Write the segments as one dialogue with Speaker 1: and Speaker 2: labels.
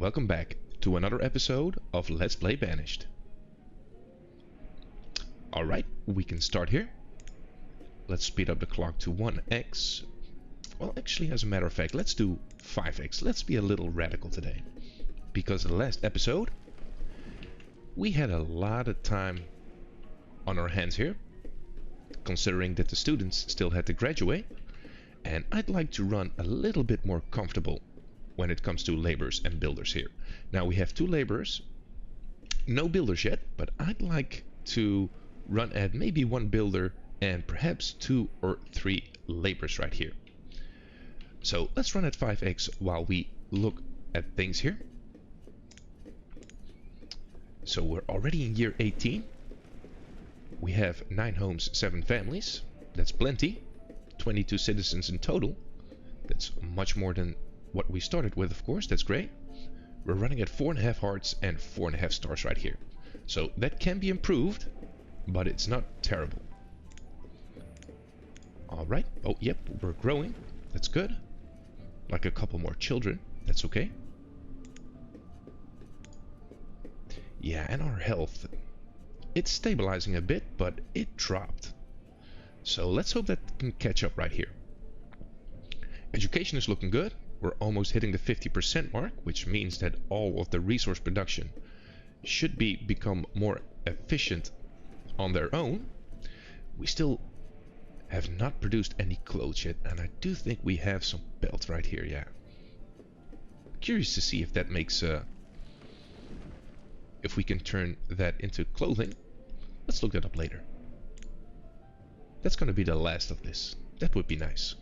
Speaker 1: welcome back to another episode of Let's Play Banished. Alright, we can start here. Let's speed up the clock to 1x. Well, actually, as a matter of fact, let's do 5x. Let's be a little radical today. Because the last episode, we had a lot of time on our hands here, considering that the students still had to graduate, and I'd like to run a little bit more comfortable when it comes to laborers and builders here. Now we have 2 laborers, no builders yet, but I'd like to run at maybe 1 builder and perhaps 2 or 3 laborers right here. So let's run at 5x while we look at things here. So we're already in year 18. We have 9 homes, 7 families. That's plenty. 22 citizens in total. That's much more than what we started with, of course. That's great. We're running at 4.5 hearts and 4.5 stars right here. So that can be improved, but it's not terrible. Alright. Oh, yep, we're growing. That's good. Like a couple more children. That's okay. Yeah, and our health, it's stabilizing a bit, but it dropped. So let's hope that can catch up right here. Education is looking good. We're almost hitting the 50% mark, which means that all of the resource production should become more efficient on their own. We still have not produced any clothes yet, and I do think we have some belts right here, yeah. Curious to see if that makes if we can turn that into clothing. Let's look that up later. That's gonna be the last of this. That would be nice.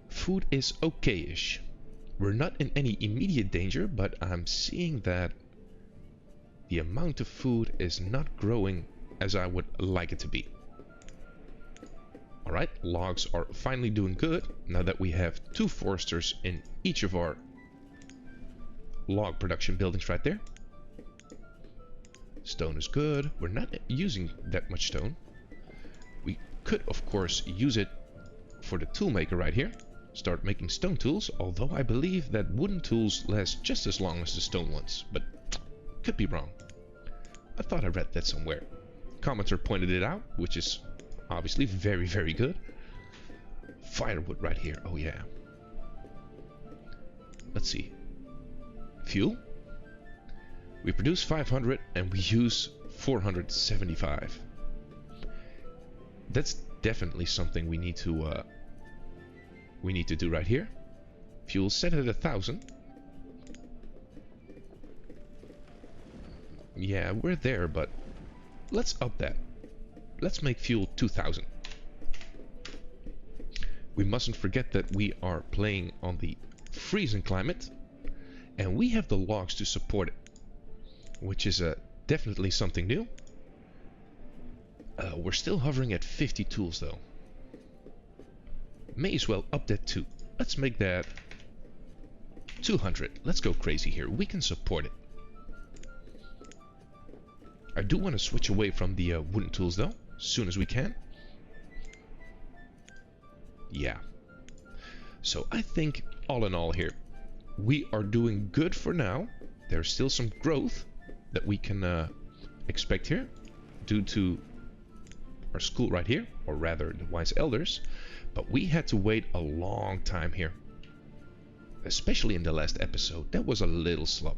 Speaker 1: Food is okay-ish. We're not in any immediate danger, but I'm seeing that the amount of food is not growing as I would like it to be. Alright, logs are finally doing good now that we have 2 foresters in each of our log production buildings right there. Stone is good. We're not using that much stone. We could, of course, use it for the tool maker right here. Start making stone tools, although I believe that wooden tools last just as long as the stone ones, but could be wrong. I thought I read that somewhere. Commenter pointed it out, which is obviously very, very good. Firewood right here. Oh yeah. Let's see. Fuel. We produce 500 and we use 475. That's definitely something we need to do right here. Fuel set at 1,000. Yeah, we're there, but let's up that. Let's make fuel 2,000. We mustn't forget that we are playing on the freezing climate, and we have the logs to support it, which is definitely something new. We're still hovering at 50 tools though. May as well up that too. Let's make that 200. Let's go crazy here. We can support it. I do want to switch away from the wooden tools though, as soon as we can. Yeah. So I think all in all here, we are doing good for now. There's still some growth that we can expect here due to our school right here, or rather the wise elders. But we had to wait a long time here, especially in the last episode. That was a little slow.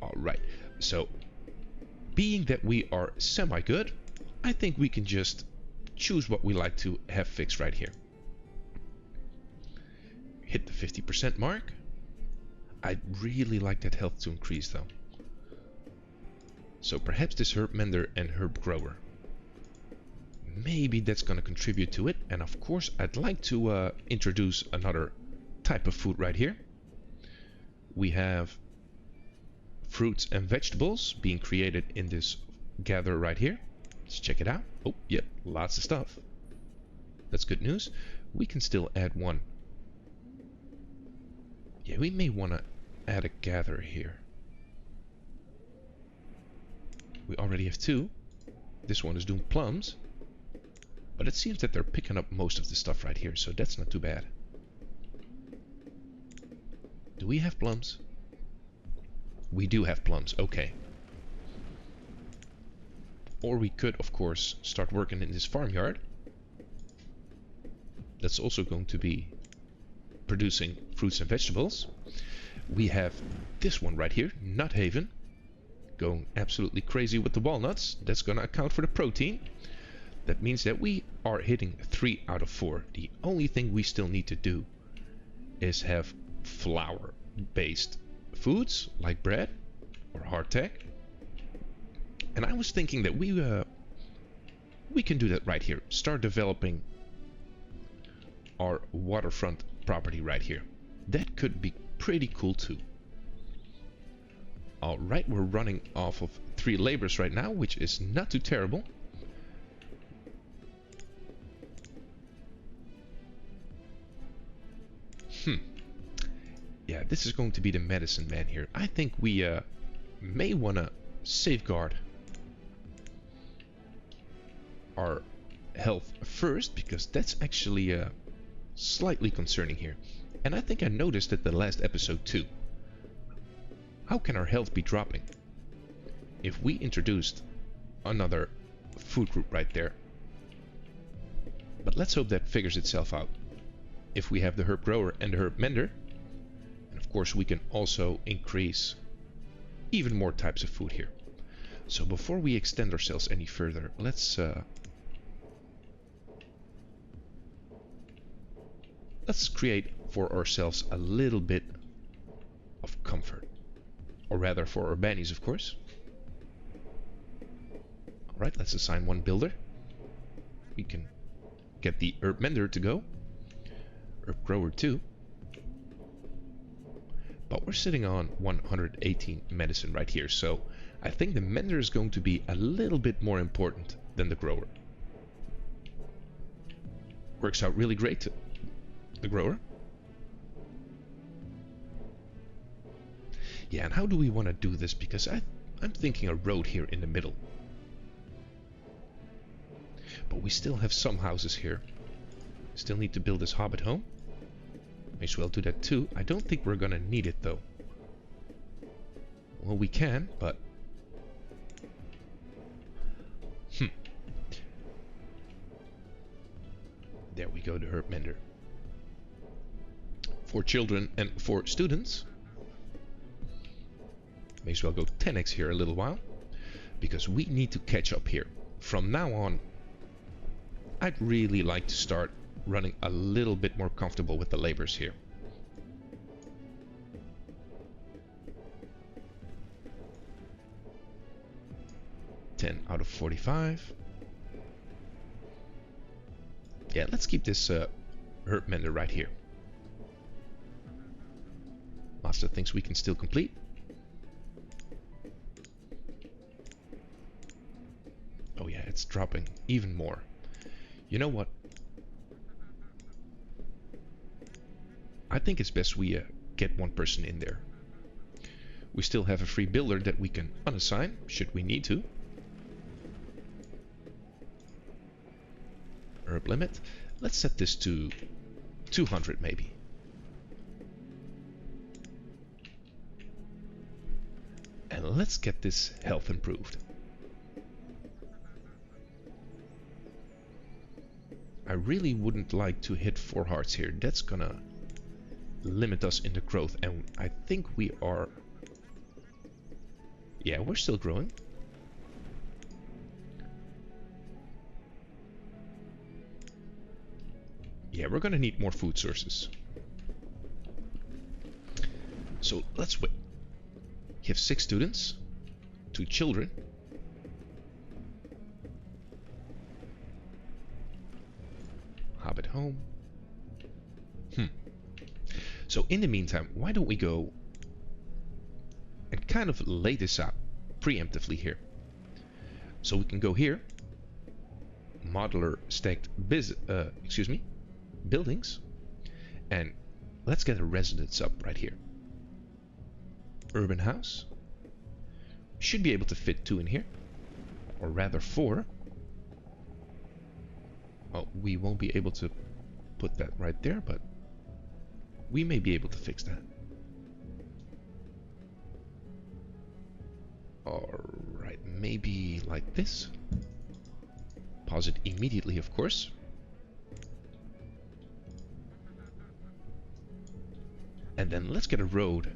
Speaker 1: Alright, so being that we are semi-good, I think we can just choose what we like to have fixed right here. Hit the 50% mark. I'd really like that health to increase though. So perhaps this herb mender and herb grower. Maybe that's going to contribute to it. And of course I'd like to introduce another type of food right here. We have fruits and vegetables being created in this gather right here. Let's check it out. Oh, yep, lots of stuff. That's good news. We can still add 1. Yeah, we may want to add a gather here. We already have 2. This one is doing plums. But it seems that they're picking up most of the stuff right here, so that's not too bad. Do we have plums? We do have plums, okay. Or we could, of course, start working in this farmyard. That's also going to be producing fruits and vegetables. We have this one right here, Nut Haven, going absolutely crazy with the walnuts. That's going to account for the protein. That means that we are hitting 3 out of 4. The only thing we still need to do is have flour-based foods like bread or hardtack. And I was thinking that we can do that right here. Start developing our waterfront property right here. That could be pretty cool too. Alright, we're running off of 3 laborers right now, which is not too terrible. Yeah, this is going to be the medicine man here. I think we may want to safeguard our health first, because that's actually slightly concerning here. And I think I noticed it the last episode too. How can our health be dropping? If we introduced another food group right there. But let's hope that figures itself out. If we have the herb grower and the herb mender, and of course we can also increase even more types of food here. So before we extend ourselves any further, let's create for ourselves a little bit of comfort. Or rather for our Banished, of course. Alright, let's assign 1 builder. We can get the herb mender to go. Herb grower too. But we're sitting on 118 medicine right here, so I think the mender is going to be a little bit more important than the grower. Works out really great, the grower. Yeah, and how do we want to do this? Because I'm thinking a road here in the middle. But we still have some houses here. Still need to build this hobbit home. May as well do that too. I don't think we're gonna need it though. Well, we can, but... There we go, the herb mender. For children and for students. May as well go 10x here a little while. Because we need to catch up here. From now on, I'd really like to start running a little bit more comfortable with the laborers here. $10 out of 45. Yeah, let's keep this herb mender right here. Master things we can still complete. Oh yeah, it's dropping even more. You know what? I think it's best we get 1 person in there. We still have a free builder that we can unassign, should we need to. Herb limit. Let's set this to 200 maybe. And let's get this health improved. I really wouldn't like to hit 4 hearts here. That's gonna limit us in the growth, and I think we are... Yeah, we're still growing. Yeah, we're gonna need more food sources. So let's wait. You have 6 students, 2 children. Hobbit home. So in the meantime, why don't we go and kind of lay this out preemptively here. So we can go here, modular stacked buildings, and let's get a residence up right here. Urban house. Should be able to fit 2 in here, or rather 4. Oh, we won't be able to put that right there, but we may be able to fix that. Alright, maybe like this. Pause it immediately, of course. And then let's get a road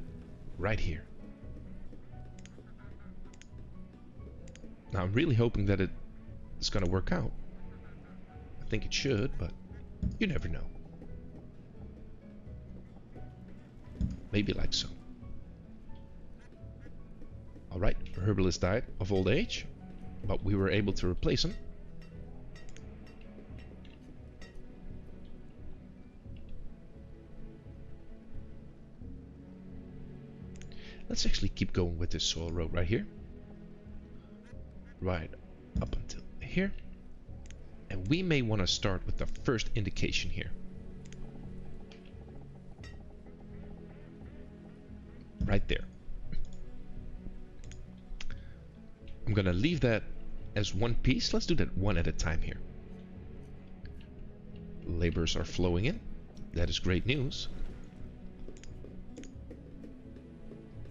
Speaker 1: right here. Now I'm really hoping that it's gonna work out. I think it should, but you never know. Maybe like so. Alright, herbalist died of old age, but we were able to replace him. Let's actually keep going with this soil road right here. Right up until here. And we may want to start with the first indication here. Right there. I'm gonna leave that as one piece. Let's do that one at a time here. Laborers are flowing in. That is great news.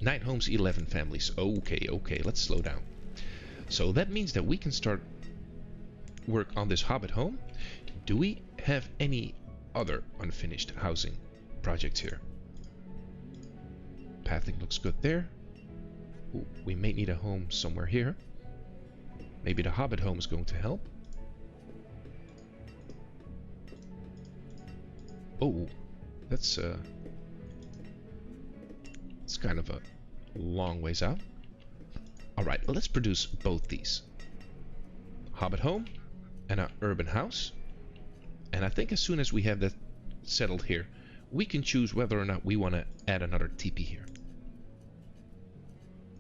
Speaker 1: 9 homes, 11 families. Okay, let's slow down. So that means that we can start work on this hobbit home. Do we have any other unfinished housing projects here? Pathing looks good there. Ooh, we may need a home somewhere here. Maybe the hobbit home is going to help. Oh, that's it's kind of a long ways out. Alright, let's produce both these. Hobbit home and an urban house. And I think as soon as we have that settled here, we can choose whether or not we want to add another teepee here.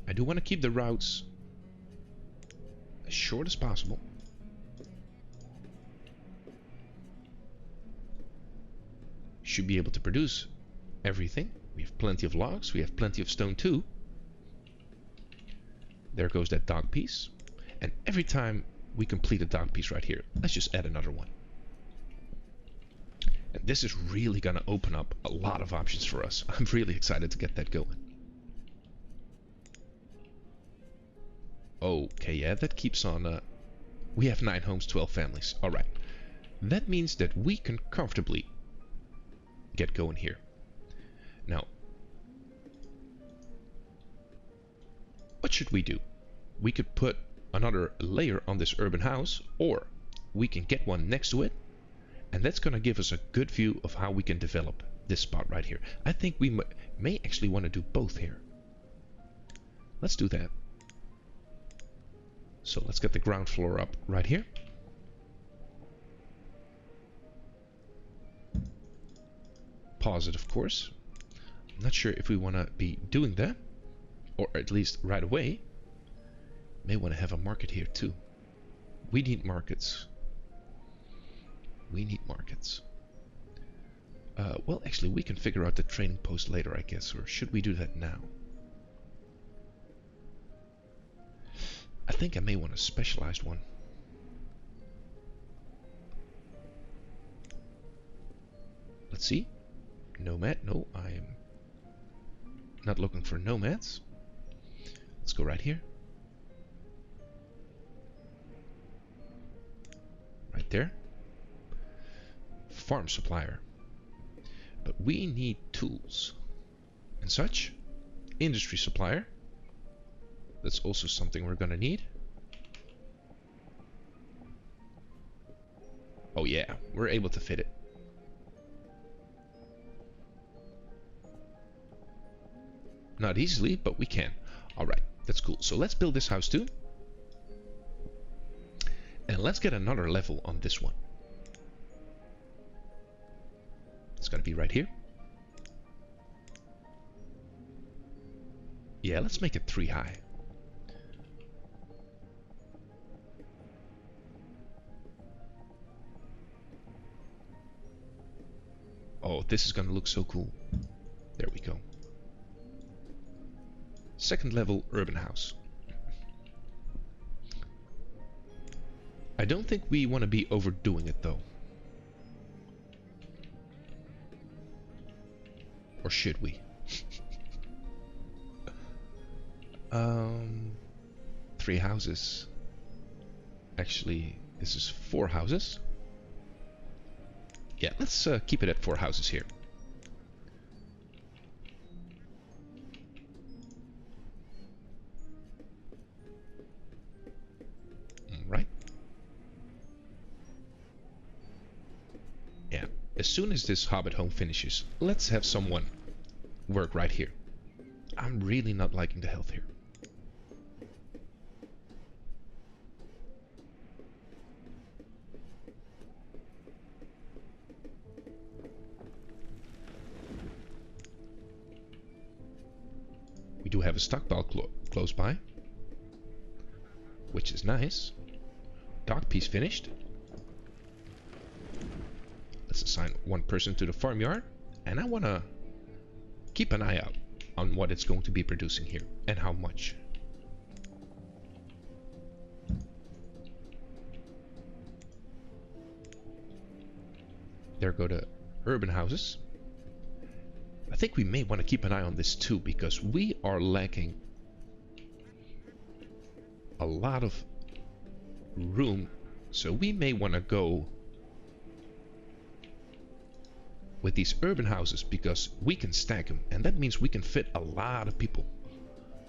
Speaker 1: I do want to keep the routes as short as possible. Should be able to produce everything. We have plenty of logs, we have plenty of stone too. There goes that dog piece. And every time we complete a dog piece right here, let's just add another one. And this is really gonna open up a lot of options for us. I'm really excited to get that going. Okay, yeah, that keeps on... we have 9 homes, 12 families. Alright. That means that we can comfortably get going here. Now, what should we do? We could put another layer on this urban house, or we can get one next to it, and that's going to give us a good view of how we can develop this spot right here. I think we may actually want to do both here. Let's do that. So let's get the ground floor up right here. Pause it, of course. I'm not sure if we want to be doing that, or at least right away. May want to have a market here too. We need markets. We need markets. Well, actually, we can figure out the trading post later, I guess. Or should we do that now? I think I may want a specialized one. Let's see. Nomad. No, I am not looking for nomads. Let's go right here. Right there. Farm supplier. But we need tools and such. Industry supplier. That's also something we're gonna need. Oh yeah, we're able to fit it. Not easily, but we can. Alright, that's cool. So let's build this house too. And let's get another level on this one. It's gonna be right here. Yeah, let's make it 3 high. Oh, this is gonna look so cool. There we go. Second level urban house. I don't think we want to be overdoing it though. Or should we? 3 houses. Actually, this is 4 houses. Yeah, let's keep it at 4 houses here. Right. Yeah, as soon as this Hobbit home finishes, let's have someone work right here. I'm really not liking the health here. We do have a stockpile close by, which is nice. Dog piece finished. Let's assign 1 person to the farmyard, and I want to keep an eye out on what it's going to be producing here and how much. There go the urban houses. I think we may want to keep an eye on this too, because we are lacking a lot of room, so we may want to go with these urban houses because we can stack them, and that means we can fit a lot of people,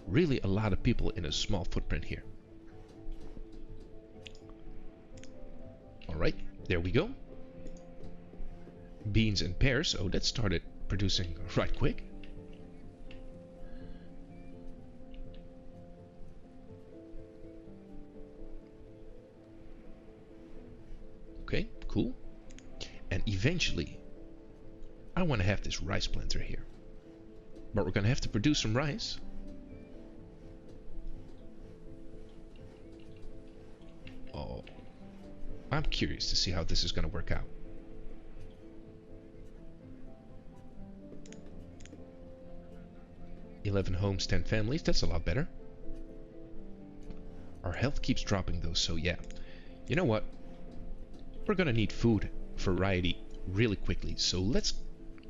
Speaker 1: really a lot of people in a small footprint here. Alright, there we go. Beans and pears. Oh, that started producing right quick. Okay, cool. And eventually I want to have this rice planter here, but we're gonna have to produce some rice. Oh, I'm curious to see how this is gonna work out. "11 homes, 10 families." That's a lot better. Our health keeps dropping though, so yeah. You know what? We're gonna need food variety really quickly, so let's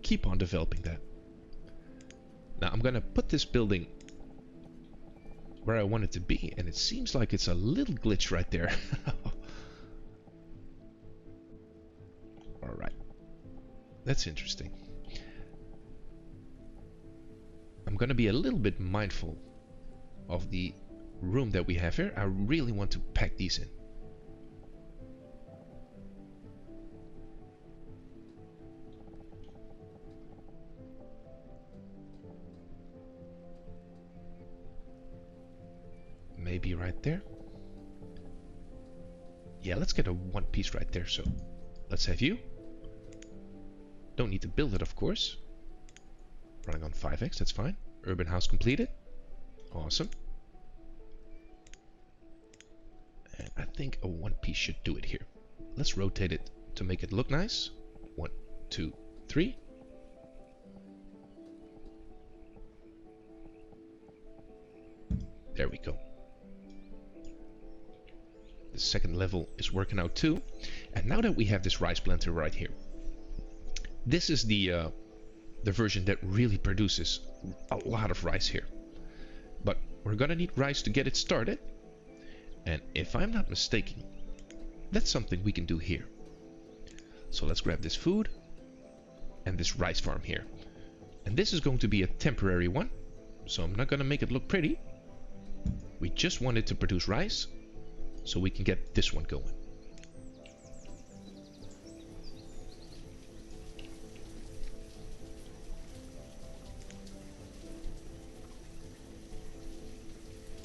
Speaker 1: keep on developing that. Now I'm gonna put this building where I want it to be, and it seems like it's a little glitch right there. Alright. That's interesting. I'm gonna be a little bit mindful of the room that we have here. I really want to pack these in. Maybe right there. Yeah, let's get a 1 piece right there. So let's have you. Don't need to build it, of course. Running on 5x, that's fine. Urban house completed. Awesome. And I think a 1 piece should do it here. Let's rotate it to make it look nice. 1, 2, 3. There we go. The second level is working out too. And now that we have this rice planter right here, this is the version that really produces a lot of rice here. But we're gonna need rice to get it started. And if I'm not mistaken, that's something we can do here. So let's grab this food and this rice farm here. And this is going to be a temporary one, so I'm not gonna make it look pretty. We just want it to produce rice, so we can get this one going.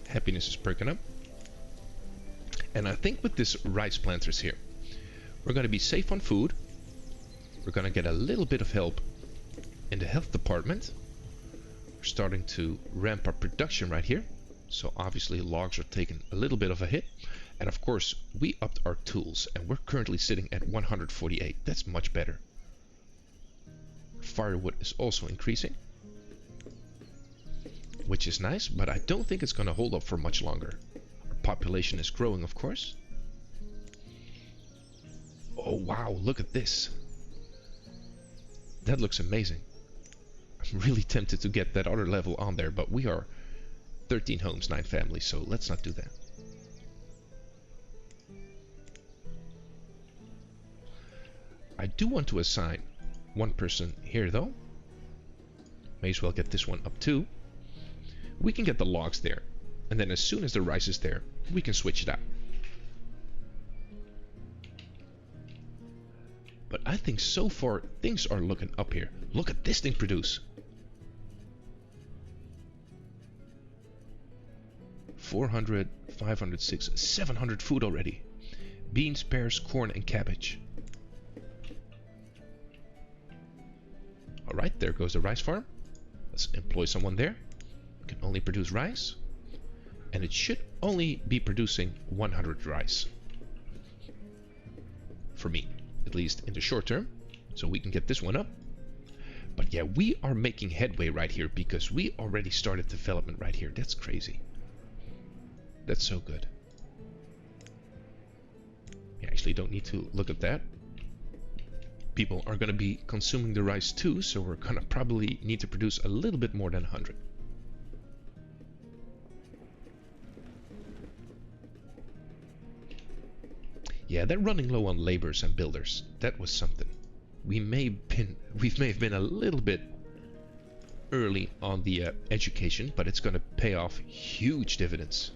Speaker 1: Happiness is perking up. And I think with this rice planters here, we're going to be safe on food. We're going to get a little bit of help in the health department. We're starting to ramp up production right here. So obviously logs are taking a little bit of a hit. And of course, we upped our tools, and we're currently sitting at 148. That's much better. Firewood is also increasing, which is nice, but I don't think it's going to hold up for much longer. Our population is growing, of course. Oh wow, look at this. That looks amazing. I'm really tempted to get that other level on there, but we are 13 homes, 9 families, so let's not do that. I do want to assign one person here though. May as well get this one up too. We can get the logs there. And then as soon as the rice is there, we can switch it out. But I think so far things are looking up here. Look at this thing produce. 400, 500, 600, 700 food already. Beans, pears, corn and cabbage. Alright, there goes the rice farm. Let's employ someone there. We can only produce rice. And it should only be producing 100 rice. For me, at least in the short term. So we can get this one up. But yeah, we are making headway right here because we already started development right here. That's crazy. That's so good. You actually don't need to look at that. People are going to be consuming the rice too, so we're going to probably need to produce a little bit more than 100. Yeah, they're running low on laborers and builders. That was something. We may have been a little bit early on the education, but it's going to pay off huge dividends.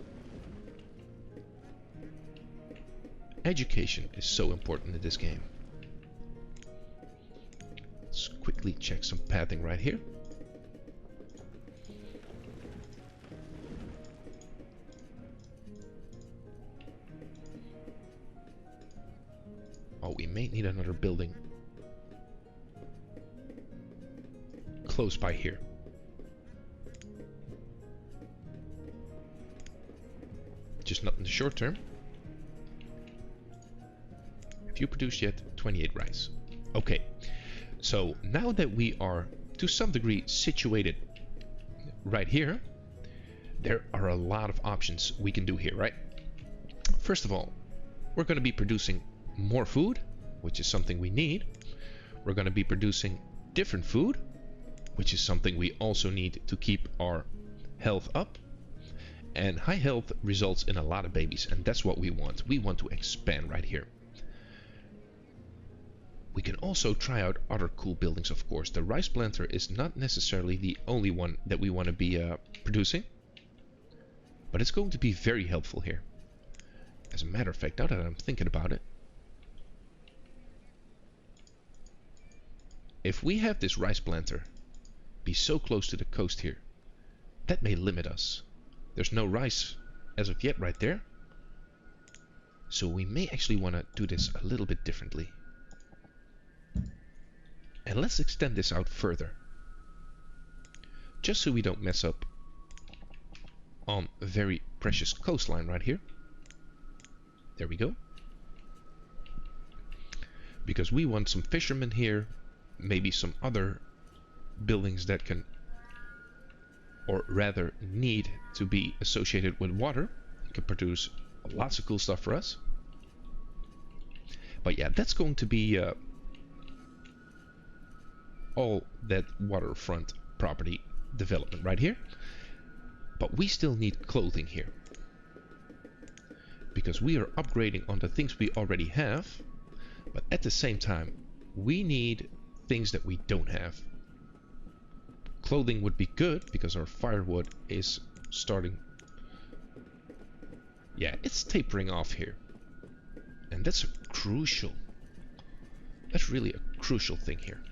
Speaker 1: Education is so important in this game. Let's quickly check some pathing right here. Oh, we may need another building close by here. Just not in the short term. Have you produced yet? 28 rice. Okay, so now that we are to some degree situated right here, there are a lot of options we can do here, right? First of all, we're going to be producing more food, which is something we need. We're going to be producing different food, which is something we also need to keep our health up. And high health results in a lot of babies, and that's what we want. We want to expand right here. We can also try out other cool buildings, of course. The rice planter is not necessarily the only one that we want to be producing, but it's going to be very helpful here. As a matter of fact, now that I'm thinking about it, if we have this rice planter be so close to the coast here, that may limit us. There's no rice as of yet right there. So we may actually want to do this a little bit differently. And let's extend this out further. Just so we don't mess up on a very precious coastline right here. There we go. Because we want some fishermen here. Maybe some other buildings that can, or rather need to be associated with water. Can produce lots of cool stuff for us. But yeah, that's going to be all that waterfront property development right here. But we still need clothing here, because we are upgrading on the things we already have, but at the same time we need things that we don't have. Clothing would be good because our firewood is starting, yeah, it's tapering off here, and that's crucial. That's really a crucial thing here.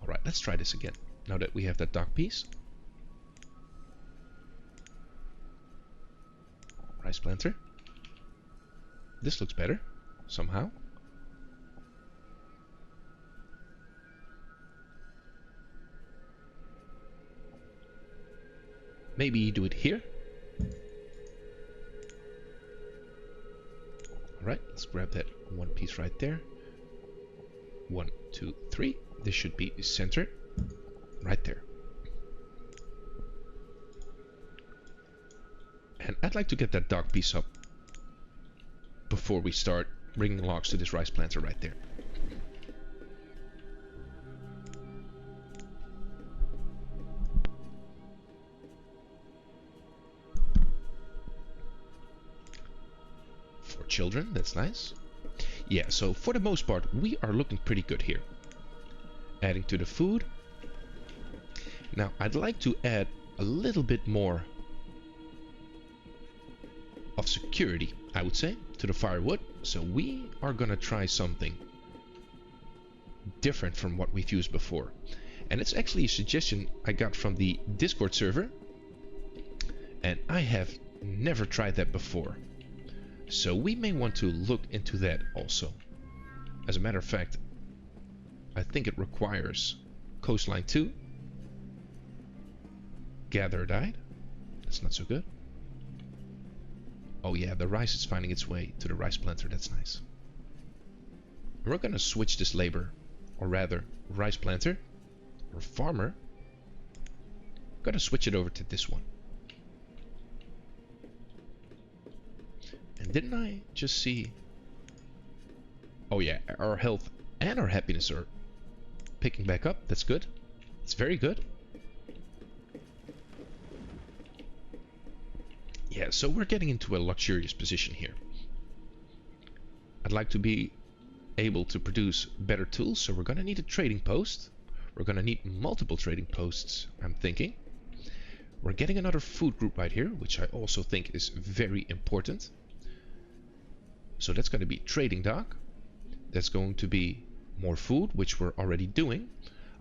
Speaker 1: Alright, let's try this again now that we have that dock piece. Rice planter. This looks better somehow. Maybe do it here. Alright, let's grab that one piece right there. 1, 2, 3. This should be centered right there. And I'd like to get that dock piece up before we start bringing logs to this rice planter right there. For children, that's nice. Yeah, so for the most part, we are looking pretty good here. Adding to the food. Now, I'd like to add a little bit more of security, I would say, to the firewood. So we are gonna try something different from what we've used before. And it's actually a suggestion I got from the Discord server. And I have never tried that before. So we may want to look into that also. As a matter of fact, I think it requires coastline 2. Gather died. That's not so good. Oh yeah, the rice is finding its way to the rice planter. That's nice. We're gonna switch this labor, or rather rice planter, or farmer. Gonna switch it over to this one. And didn't I just see... Oh yeah, our health and our happiness are picking back up. That's good. It's very good. Yeah, so we're getting into a luxurious position here. I'd like to be able to produce better tools, so we're gonna need a trading post. We're gonna need multiple trading posts, I'm thinking. We're getting another food group right here, which I also think is very important. So that's going to be trading dock. That's going to be more food, which we're already doing.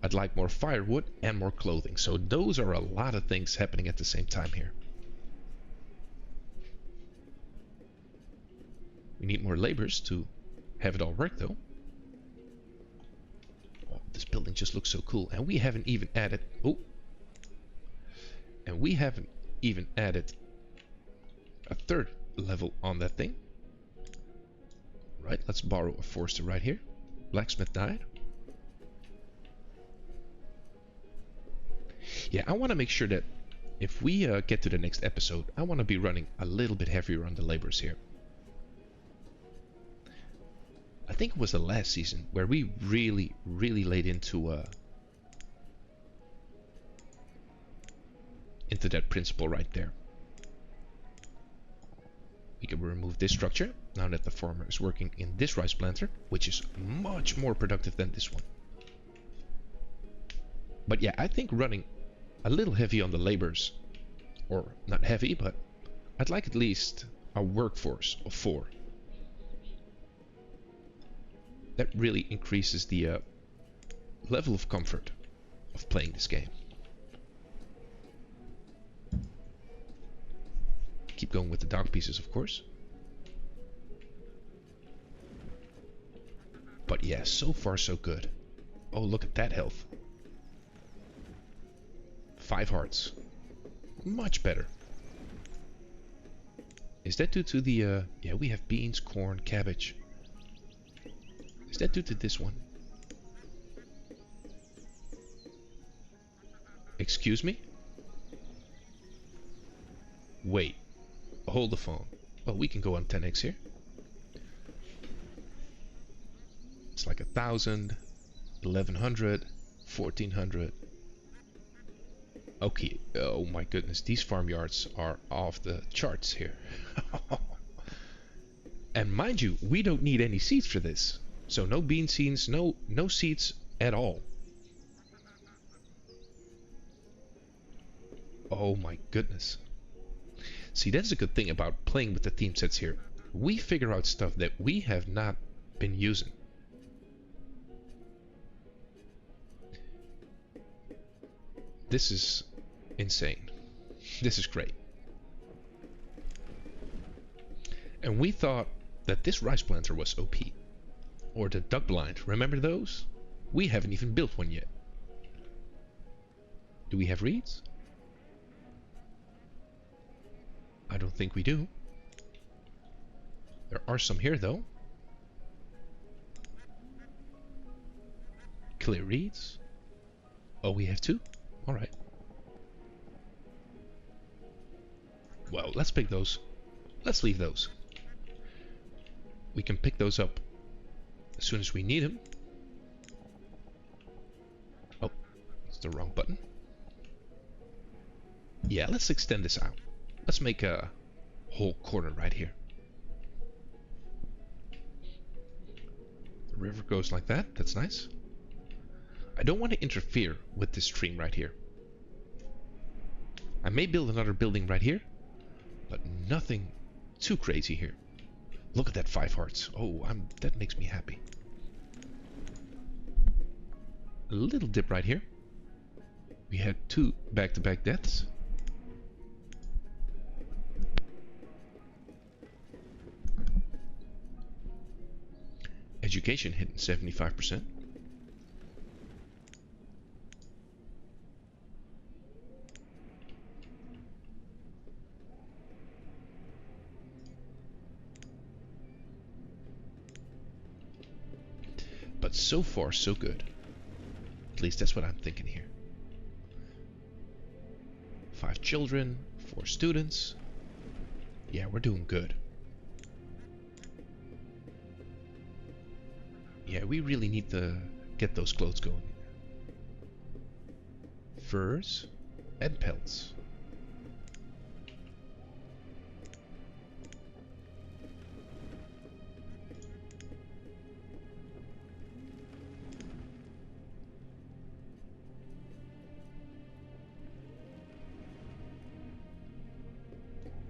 Speaker 1: I'd like more firewood and more clothing. So those are a lot of things happening at the same time here. We need more laborers to have it all work though. Oh, this building just looks so cool. And we haven't even added... Oh! And we haven't even added a third level on that thing. Right, let's borrow a forester right here. Blacksmith died. Yeah, I want to make sure that if we get to the next episode, I want to be running a little bit heavier on the laborers here. I think it was the last season where we really laid into that principle right there. We can remove this structure now that the farmer is working in this rice planter, which is much more productive than this one. But yeah, I think running a little heavy on the laborers, or not heavy, but I'd like at least a workforce of 4. That really increases the level of comfort of playing this game. Keep going with the dog pieces, of course. But yeah, so far so good. Oh, look at that health. 5 hearts. Much better. Is that due to the... yeah, we have beans, corn, cabbage. Is that due to this one? Excuse me? Wait. Hold the phone. Oh, we can go on 10x here. It's like 1,000, 1,100, 1,400. Okay. Oh my goodness, these farmyards are off the charts here. And mind you, we don't need any seeds for this. So no bean seeds, no seeds at all. Oh my goodness. See, that's a good thing about playing with the theme sets here. We figure out stuff that we have not been using. This is insane. This is great. And we thought that this rice planter was OP. Or the duck blind. Remember those? We haven't even built one yet. Do we have reeds? I don't think we do. There are some here though. Clear reeds. Oh, we have 2? Alright. Well, let's pick those. Let's leave those. We can pick those up as soon as we need them. Oh, it's the wrong button. Yeah, let's extend this out. Let's make a whole corner right here. The river goes like that. That's nice. I don't want to interfere with this stream right here. I may build another building right here, but nothing too crazy here. Look at that 5 hearts. Oh, that makes me happy. A little dip right here. We had 2 back-to-back deaths. Education hitting 75%. But so far, so good. At least that's what I'm thinking here. 5 children, 4 students. Yeah, we're doing good. Yeah, we really need to get those clothes going. Furs and pelts.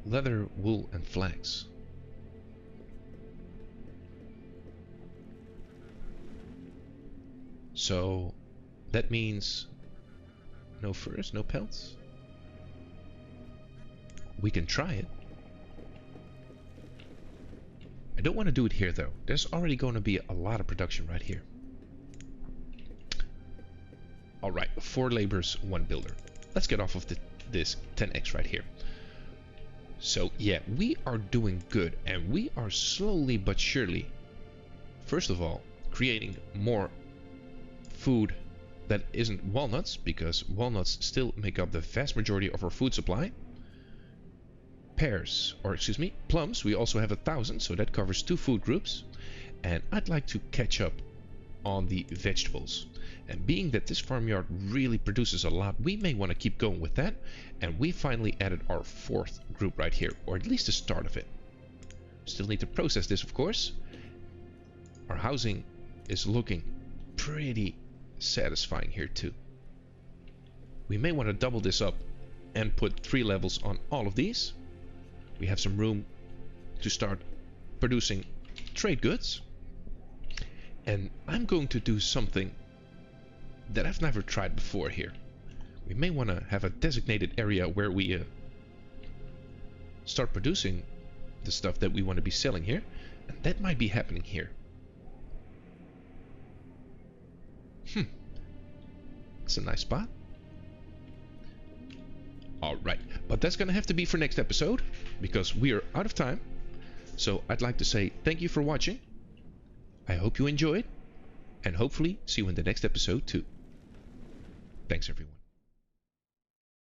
Speaker 1: Leather, wool, and flax. So that means no furs, no pelts. We can try it. I don't want to do it here though. There's already going to be a lot of production right here. Alright, 4 laborers, 1 builder. Let's get off of this 10x right here. So yeah, we are doing good, and we are slowly but surely, first of all, creating more food that isn't walnuts, because walnuts still make up the vast majority of our food supply. Pears, or excuse me, plums, we also have 1,000, so that covers 2 food groups. And I'd like to catch up on the vegetables. And being that this farmyard really produces a lot, we may want to keep going with that. And we finally added our 4th group right here, or at least the start of it. Still need to process this, of course. Our housing is looking pretty satisfying here too. We may want to double this up and put 3 levels on all of these. We have some room to start producing trade goods. And I'm going to do something that I've never tried before here. We may want to have a designated area where we start producing the stuff that we want to be selling here. And that might be happening here. It's a nice spot. Alright, but that's gonna have to be for next episode, because we are out of time. So I'd like to say thank you for watching. I hope you enjoyed, and hopefully see you in the next episode too. Thanks everyone.